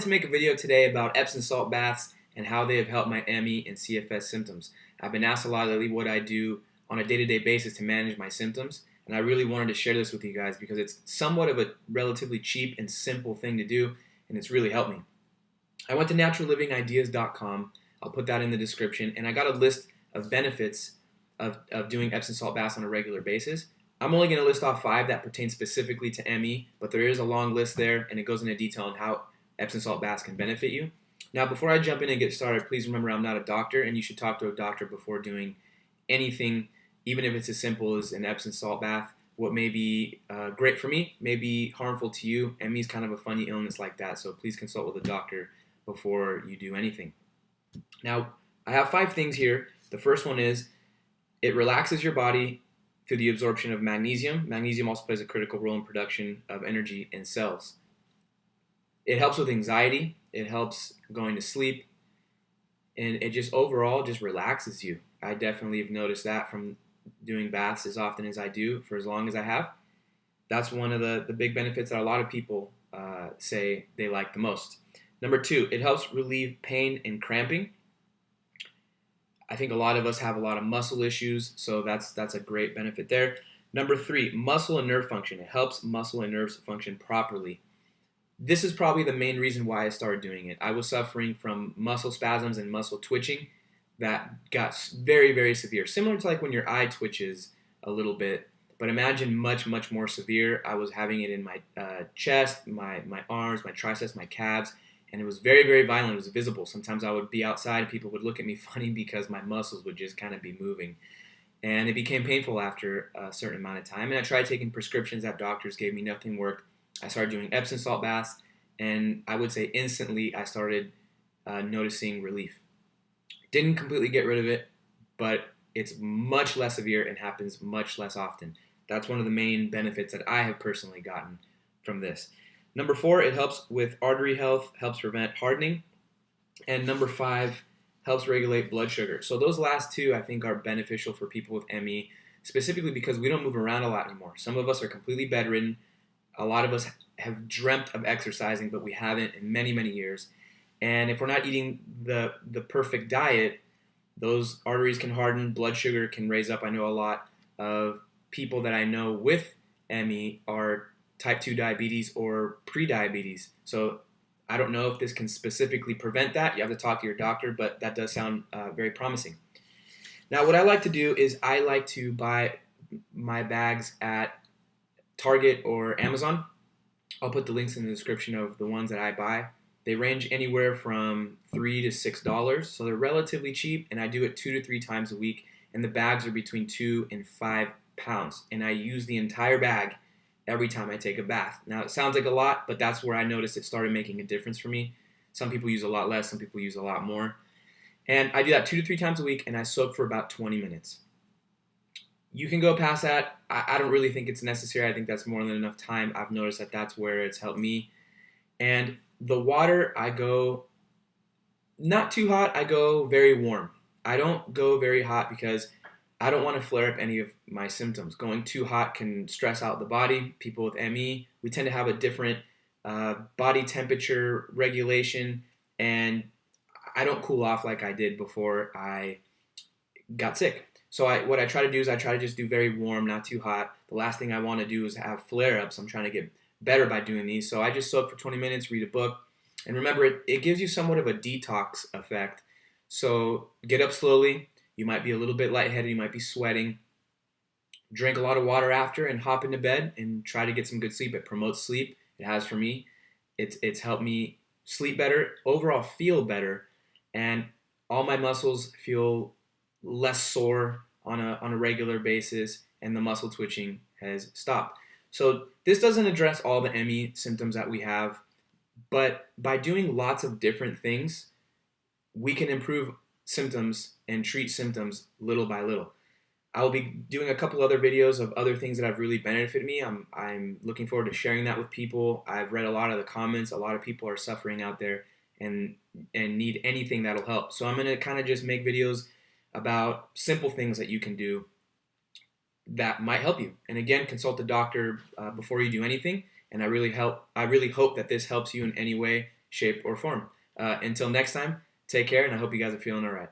To make a video today about Epsom salt baths and how they have helped my ME and CFS symptoms. I've been asked a lot lately what I do on a day-to-day basis to manage my symptoms, and I really wanted to share this with you guys because it's somewhat of a relatively cheap and simple thing to do, and it's really helped me. I went to naturallivingideas.com. I'll put that in the description, and I got a list of benefits of doing Epsom salt baths on a regular basis. I'm only going to list off 5 that pertain specifically to ME, but there is a long list there, and it goes into detail on how Epsom salt baths can benefit you. Now, before I jump in and get started, please remember I'm not a doctor, and you should talk to a doctor before doing anything, even if it's as simple as an Epsom salt bath. What may be great for me may be harmful to you. ME is kind of a funny illness like that, so please consult with a doctor before you do anything. Now, I have 5 things here. The first one is it relaxes your body through the absorption of magnesium. Magnesium also plays a critical role in production of energy in cells. It helps with anxiety, it helps going to sleep, and it just overall just relaxes you. I definitely have noticed that from doing baths as often as I do for as long as I have. That's one of the big benefits that a lot of people say they like the most. Number 2, it helps relieve pain and cramping. I think a lot of us have a lot of muscle issues, so that's a great benefit there. Number 3, muscle and nerve function. It helps muscle and nerves function properly. This is probably the main reason why I started doing it. I was suffering from muscle spasms and muscle twitching that got very, very severe. Similar to like when your eye twitches a little bit, but imagine much, much more severe. I was having it in my chest, my arms, my triceps, my calves, and it was very, very violent. It was visible. Sometimes I would be outside and people would look at me funny because my muscles would just kind of be moving. And it became painful after a certain amount of time. And I tried taking prescriptions that doctors gave me. Nothing worked. I started doing Epsom salt baths, and I would say instantly I started noticing relief. Didn't completely get rid of it, but it's much less severe and happens much less often. That's one of the main benefits that I have personally gotten from this. Number 4, it helps with artery health, helps prevent hardening. And number 5, helps regulate blood sugar. So those last 2 I think are beneficial for people with ME, specifically because we don't move around a lot anymore. Some of us are completely bedridden. A lot of us have dreamt of exercising, but we haven't in many, many years. And if we're not eating the perfect diet, those arteries can harden, blood sugar can raise up. I know a lot of people that I know with ME are type 2 diabetes or pre-diabetes. So I don't know if this can specifically prevent that. You have to talk to your doctor, but that does sound very promising. Now, what I like to do is I like to buy my bags at Target or Amazon. I'll put the links in the description of the ones that I buy. They range anywhere from $3 to $6, so they're relatively cheap, and I do it 2 to 3 times a week, and the bags are between 2 and 5 pounds, and I use the entire bag every time I take a bath. Now, it sounds like a lot, but that's where I noticed it started making a difference for me. Some people use a lot less, some people use a lot more, and I do that 2 to 3 times a week, and I soak for about 20 minutes. You can go past that. I don't really think it's necessary. I think that's more than enough time. I've noticed that that's where it's helped me. And the water, I go not too hot. I go very warm. I don't go very hot because I don't want to flare up any of my symptoms. Going too hot can stress out the body. People with ME, we tend to have a different body temperature regulation, and I don't cool off like I did before I got sick. So what I try to do is I try to just do very warm, not too hot. The last thing I want to do is have flare-ups. I'm trying to get better by doing these. So I just soak for 20 minutes, read a book. And remember, it gives you somewhat of a detox effect. So get up slowly. You might be a little bit lightheaded. You might be sweating. Drink a lot of water after and hop into bed and try to get some good sleep. It promotes sleep. It has for me. It's helped me sleep better, overall feel better, and all my muscles feel less sore on a regular basis, and the muscle twitching has stopped. So this doesn't address all the ME symptoms that we have, but by doing lots of different things, we can improve symptoms and treat symptoms little by little. I'll be doing a couple other videos of other things that have really benefited me. I'm looking forward to sharing that with people. I've read a lot of the comments. A lot of people are suffering out there and need anything that'll help. So I'm going to kind of just make videos about simple things that you can do that might help you. And again, consult the doctor before you do anything. And I really hope that this helps you in any way. shape, or form. Until next time, take care, and I hope you guys are feeling all right.